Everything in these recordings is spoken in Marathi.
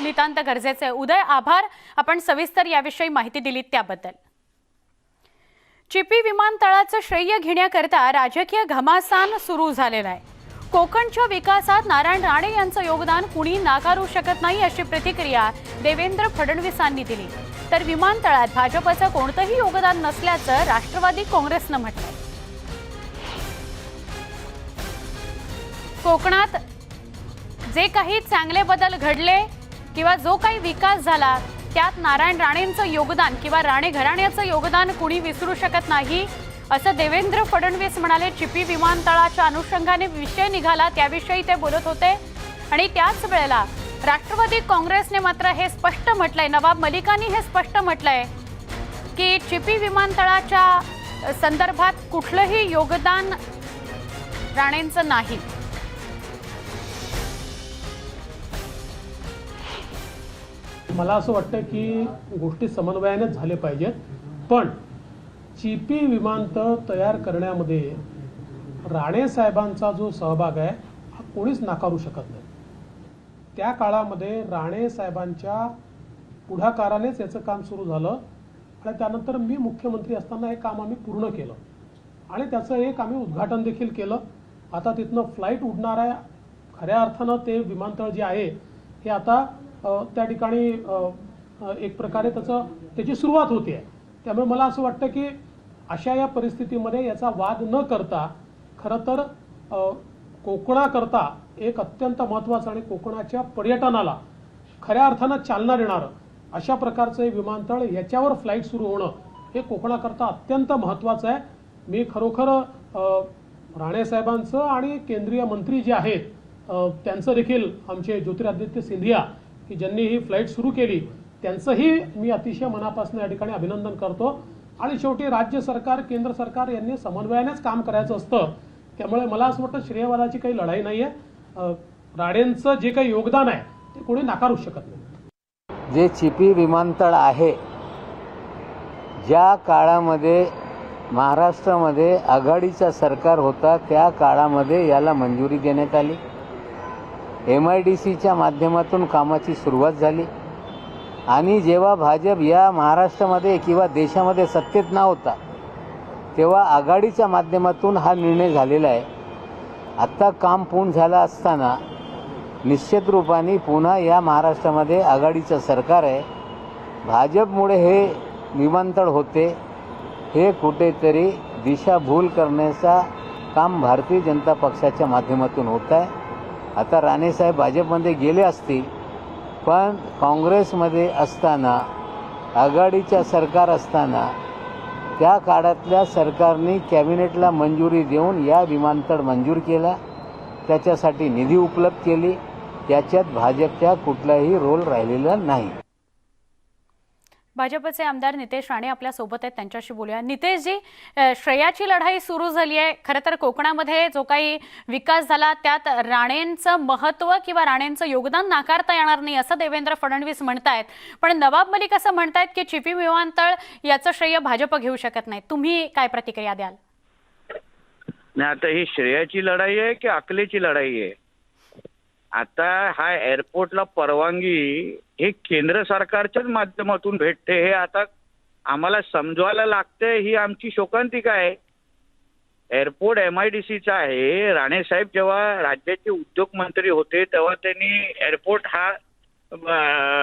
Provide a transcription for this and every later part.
नितांत गरजेचे आहे। उदय, आभार, आपण सविस्तर याविषयी माहिती दिलीत त्याबद्दल। चिपी विमानतळाचं श्रेय घेण्याकरता राजकीय घमासान सुरू झालेला आहे। कोकणच्या विकासात नारायण राणे यांचं योगदान कुणी नाकारू शकत नाही अशी प्रतिक्रिया देवेंद्र फडणवीसांनी दिली। तर विमानतळात भाजपचं कोणतंही योगदान नसल्याचं राष्ट्रवादी काँग्रेसनं म्हटलंय। कोकणात जे काही चांगले बदल घडले किंवा जो काही विकास झाला त्यात नारायण राणेंचं योगदान किंवा राणे घराण्याचं योगदान कुणी विसरू शकत नाही असं देवेंद्र फडणवीस म्हणाले। चिपी विमानतळाच्या अनुषंगाने विषय निघाला त्याविषयी ते बोलत होते आणि त्याच वेळेला राष्ट्रवादी काँग्रेसने मात्र हे स्पष्ट म्हटलंय, नवाब मलिकांनी हे स्पष्ट म्हटलंय की चिपी विमानतळाच्या संदर्भात कुठलंही योगदान राणेंचं नाही। मला असं वाटतं की गोष्टी समन्वयानेच झाले पाहिजेत, पण चिपी विमानतळ तयार करण्यामध्ये राणे साहेबांचा जो सहभाग आहे हा कोणीच नाकारू शकत नाही। त्या काळामध्ये राणे साहेबांच्या पुढाकारानेच याचं काम सुरू झालं आणि त्यानंतर मी मुख्यमंत्री असताना हे काम आम्ही पूर्ण केलं आणि त्याचं एक आम्ही उद्घाटन देखील केलं। आता तिथनं फ्लाईट उडणार आहे। खऱ्या अर्थानं ते विमानतळ जे आहे हे आता त्या ठिकाणी एक प्रकारे त्याची सुरुवात होते आहे। त्यामुळे मला असं वाटतं की अशा या परिस्थितीमध्ये याचा वाद न करता खरं तर कोकणाकरता एक अत्यंत महत्त्वाचं आणि कोकणाच्या पर्यटनाला खऱ्या अर्थानं चालना देणारं अशा प्रकारचं हे विमानतळ याच्यावर फ्लाईट सुरू होणं हे कोकणाकरता अत्यंत महत्त्वाचं आहे। मी खरोखर राणे साहेबांचं आणि केंद्रीय मंत्री जे आहेत त्यांचं देखील आमचे ज्योतिरादित्य सिंधिया की ज्यांनी ही फ्लाईट सुरू केली त्यांचंही मी अतिशय मनापासून या ठिकाणी अभिनंदन करतो। आणि शेवटी राज्य सरकार केंद्र सरकार यांनी समन्वयानेच काम करायचं असतं। त्यामुळे मला असं वाटतं श्रेयवादाची काही लढाई नाही आहे। राणेंचं जे काही योगदान आहे ते कोणी नाकारू शकत नाही। जे चिपी विमानतळ आहे ज्या काळामध्ये महाराष्ट्रामध्ये आघाडीचा सरकार होता त्या काळामध्ये याला मंजुरी देण्यात आली। MIDCच्या माध्यमातून कामाची सुरुवात झाली आणि जेव्हा भाजप या महाराष्ट्रामध्ये किंवा देशामध्ये सत्तेत नव्हता तेव्हा आघाडीच्या माध्यमातून हा निर्णय झालेला आहे। आत्ता काम पूर्ण झालं असताना निश्चित रूपाने पुन्हा या महाराष्ट्रामध्ये आघाडीचं सरकार आहे। भाजपमुळे हे विमानतळ होते हे कुठेतरी दिशाभूल करण्याचा काम भारतीय जनता पक्षाच्या माध्यमातून होत आहे। आता राणे साहेब भाजपमध्ये गेले असतील पण काँग्रेसमध्ये असताना आघाडीच्या सरकार असताना त्या काळातल्या सरकारने कॅबिनेटला मंजुरी देऊन या विमानतळ मंजूर केला, त्याच्यासाठी निधी उपलब्ध केली, त्याच्यात भाजपचा कुठलाही रोल राहिलेला नाही। भाजपचे आमदार नितेश राणे आपल्या सोबत आहेत, त्यांच्याशी बोलूया। नितेशजी, श्रेयाची लढाई सुरू झाली आहे। खरं तर कोकणामध्ये जो काही विकास झाला त्यात राणेंचं महत्त्व किंवा राणेंचं योगदान नाकारता येणार नाही असं देवेंद्र फडणवीस म्हणतायत, पण नवाब मलिक असं म्हणतायत की चिपी विमानतळ याचं श्रेय भाजप घेऊ शकत नाही। तुम्ही काय प्रतिक्रिया द्याल? नाही, आता ही श्रेयाची लढाई आहे की अकलेची लढाई आहे? आता हा एअरपोर्टला परवानगी हे केंद्र सरकारच्याच माध्यमातून भेटते हे आता आम्हाला समजवायला लागतंय। ही आमची शोकांतिका आहे। एअरपोर्ट MIDCचा आहे। राणे साहेब जेव्हा राज्याचे उद्योग मंत्री होते तेव्हा त्यांनी एअरपोर्ट हा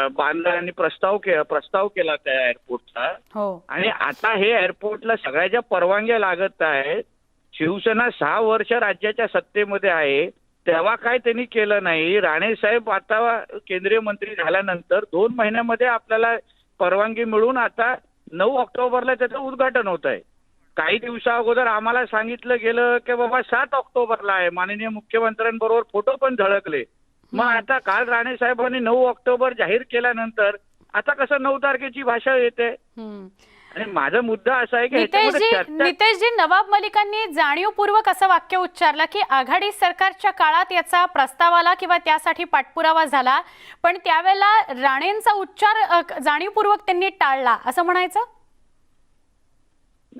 बांधला आणि प्रस्ताव केला त्या एअरपोर्टचा। आणि आता हे एअरपोर्टला सगळ्याच्या परवानग्या लागत आहेत। शिवसेना 6 वर्ष राज्याच्या सत्तेमध्ये आहे तेव्हा काय त्यांनी केलं नाही। राणे साहेब आता केंद्रीय मंत्री झाल्यानंतर 2 महिन्यामध्ये आपल्याला परवानगी मिळून आता 9 ऑक्टोबरला त्याचं उद्घाटन होत आहे। काही दिवसा अगोदर आम्हाला सांगितलं गेलं की बाबा 7 ऑक्टोबरला आहे। माननीय मुख्यमंत्र्यांबरोबर फोटो पण झळकले। मग आता काल राणे साहेबांनी 9 ऑक्टोबर जाहीर केल्यानंतर आता कसं 9 तारखेची भाषा येते? आणि माझा मुद्दा असा आहे की नितेशजी, नवाब मलिकांनी जाणीवपूर्वक असं वाक्य उच्चारलं की आघाडी सरकारच्या काळात याचा प्रस्ताव आला किंवा त्यासाठी पाठपुरावा झाला, पण त्यावेळेला राणेंचा उच्चार जाणीवपूर्वक त्यांनी टाळला असं म्हणायचं?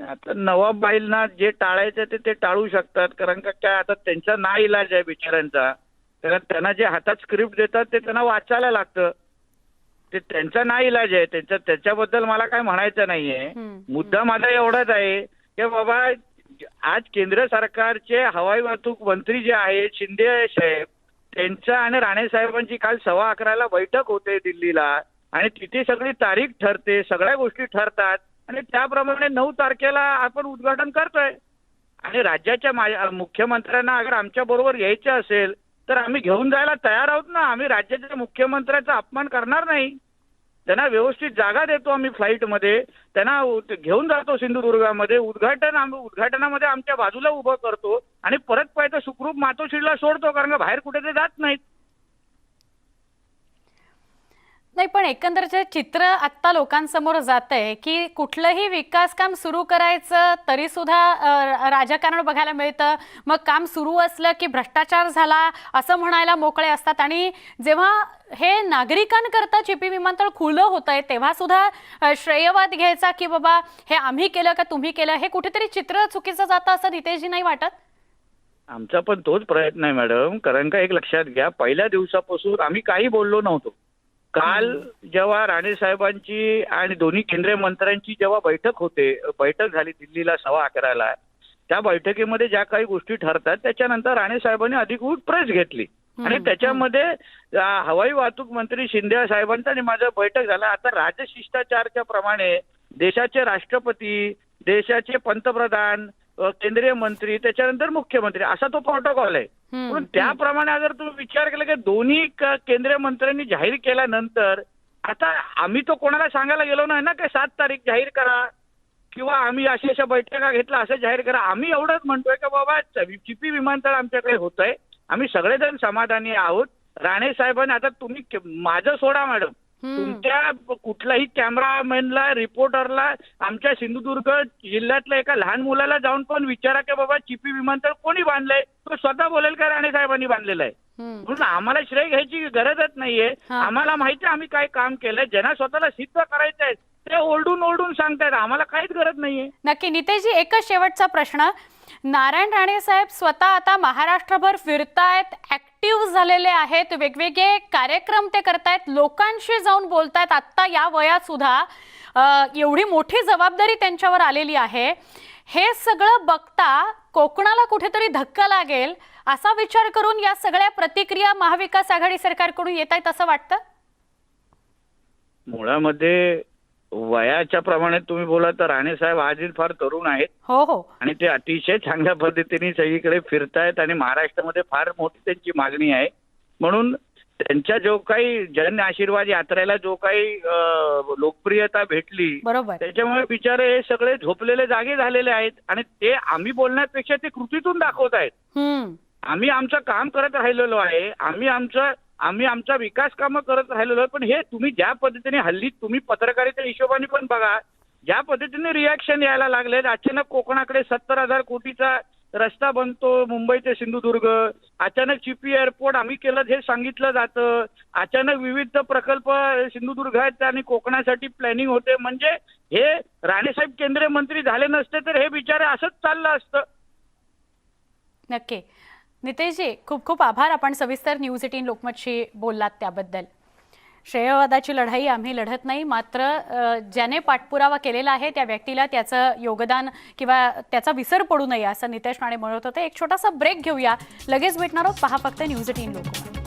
आता नवाबबाईंना जे टाळायचं ते टाळू शकतात, कारण का काय आता त्यांचा नाईलाज आहे बिचाऱ्यांचा। कारण त्यांना जे हातात स्क्रिप्ट देतात ते त्यांना वाचायला लागतं। ते त्यांचा नाईलाज आहे. त्याच्याबद्दल मला काय म्हणायचं नाहीये. मुद्दा माझा एवढाच आहे की बाबा आज केंद्र सरकारचे हवाई वाहतूक मंत्री जे आहेत शिंदे साहेब, त्यांच्या आणि राणे साहेबांची काल 11:15 बैठक होते दिल्लीला आणि तिथे सगळी तारीख ठरते, सगळ्या गोष्टी ठरतात आणि त्याप्रमाणे 9 तारखेला आपण उद्घाटन करतोय. आणि राज्याच्या मुख्यमंत्र्यांना अगर आमच्या बरोबर यायचं असेल तर आम्ही घेऊन जायला तयार आहोत ना. आम्ही राज्याच्या मुख्यमंत्र्याचा अपमान करणार नाही. त्यांना व्यवस्थित जागा देतो आम्ही फ्लाईटमध्ये, त्यांना घेऊन जातो सिंधुदुर्गामध्ये, उद्घाटनामध्ये आमच्या बाजूला उभं करतो आणि परत पाहिजे सुखरूप मातोश्रीला सोडतो, कारण का बाहेर कुठे ते जात नाहीत. नाही, पण एकंदर जे चित्र आत्ता लोकांसमोर जातंय की कुठलंही विकास काम सुरू करायचं तरी सुद्धा राजकारण बघायला मिळतं. मग काम सुरू असलं की भ्रष्टाचार झाला असं म्हणायला मोकळे असतात आणि जेव्हा हे नागरिकांकरता चिपी विमानतळ खुलं होतंय तेव्हा सुद्धा श्रेयवाद घ्यायचा की बाबा हे आम्ही केलं का तुम्ही केलं, हे कुठेतरी चित्र चुकीचं जातं असं नितेशजी नाही वाटत? आमचा पण तोच प्रयत्न आहे मॅडम. कारण का एक लक्षात घ्या, पहिल्या दिवसापासून आम्ही काही बोललो नव्हतो. काल जेव्हा राणे साहेबांची आणि दोन्ही केंद्रीय मंत्र्यांची जेव्हा बैठक झाली दिल्लीला 11:15 त्या बैठकीमध्ये ज्या काही गोष्टी ठरतात त्याच्यानंतर राणे साहेबांनी अधिकृत प्रेस घेतली आणि त्याच्यामध्ये हवाई वाहतूक मंत्री शिंदे साहेबांचा आणि माझा बैठक झाला. आता राजशिष्टाचारच्या प्रमाणे देशाचे राष्ट्रपती, देशाचे पंतप्रधान, केंद्रीय मंत्री, त्याच्यानंतर मुख्यमंत्री असा तो प्रोटोकॉल आहे. पण त्याप्रमाणे अगर तुम्ही विचार केला की दोन्ही केंद्रीय मंत्र्यांनी जाहीर केल्यानंतर आता आम्ही तो कोणाला सांगायला गेलो नाही ना की 7 तारीख जाहीर करा किंवा आम्ही अशा बैठका घेतला असं जाहीर करा. आम्ही एवढंच म्हणतोय की बाबा चिपी विमानतळ आमच्याकडे होतंय, आम्ही सगळेजण समाधानी आहोत. राणे साहेबांनी आता तुम्ही माझं सोडा मॅडम, तुमच्या कुठल्याही कॅमेरामॅनला, रिपोर्टरला आमच्या सिंधुदुर्ग जिल्ह्यातल्या एका लहान मुलाला जाऊन पण विचारा की बाबा चिपी विमानतळ कोणी बांधलंय, तो स्वतः बोलेल का राणे साहेबांनी बांधलेलं आहे. म्हणून आम्हाला श्रेय घ्यायची गरजच नाहीये. आम्हाला माहिती आहे आम्ही काय काम केलंय. ज्यांना स्वतःला सिद्ध करायचं आहे ते ओरडून सांगतायत, आम्हाला काहीच गरज नाहीये. नक्की. नितेशजी, एकच शेवटचा प्रश्न. नारायण राणे साहेब स्वतः आता महाराष्ट्रभर फिरतायत, ऍक्टिव्ह झालेले आहेत, वेगवेगळे कार्यक्रम ते करतायत, लोकांशी जाऊन बोलतायत. आता या वयात सुद्धा एवढी मोठी जबाबदारी त्यांच्यावर आलेली आहे. हे सगळं बघता कोकणाला कुठेतरी धक्का लागेल असा विचार करून या सगळ्या प्रतिक्रिया महाविकास आघाडी सरकारकडून येत आहेत असं वाटतं? मुळामध्ये वयाच्या प्रमाणे तुम्ही बोला तर राणे साहेब आजही फार तरुण आहेत. हो. आणि ते अतिशय चांगल्या पद्धतीने सगळीकडे फिरतायत आणि महाराष्ट्रामध्ये फार मोठी त्यांची मागणी आहे. म्हणून त्यांच्या जो काही जन आशीर्वाद यात्रेला जो काही लोकप्रियता भेटली, बरोबर, त्याच्यामुळे बिचारे हे सगळे झोपलेले जागे झालेले आहेत आणि ते आम्ही बोलण्यापेक्षा ते कृतीतून दाखवत आहेत. आम्ही आमचं काम करत राहिलेलो आहे, आम्ही आमचा विकास कामं करत राहिलेलो आहे. पण हे तुम्ही ज्या पद्धतीने हल्ली तुम्ही पत्रकारिता हिशोबाने पण बघा, ज्या पद्धतीने रिॲक्शन यायला लागले. अचानक कोकणाकडे 70,000 कोटीचा रस्ता बनतो मुंबई ते सिंधुदुर्ग, अचानक चिपी एअरपोर्ट आम्ही केलं हे सांगितलं जातं, अचानक विविध प्रकल्प सिंधुदुर्गात आणि कोकणासाठी प्लॅनिंग होते. म्हणजे हे राणेसाहेब केंद्रीय मंत्री झाले नसते तर हे बिचारे असंच चाललं असतं. नक्की. नितेशजी, खूप खूप आभार. आपण सविस्तर न्यूज 18 लोकमतशी बोललात त्याबद्दल. श्रेयवादाची लढाई आम्ही लढत नाही, मात्र ज्याने पाठपुरावा केलेला आहे त्या व्यक्तीला त्याचं योगदान किंवा त्याचा विसर पडू नये असं नितेश राणे म्हणत होते. एक छोटासा ब्रेक घेऊया, लगेच भेटणार आहोत. पहा फक्त न्यूज 18 लोकमत.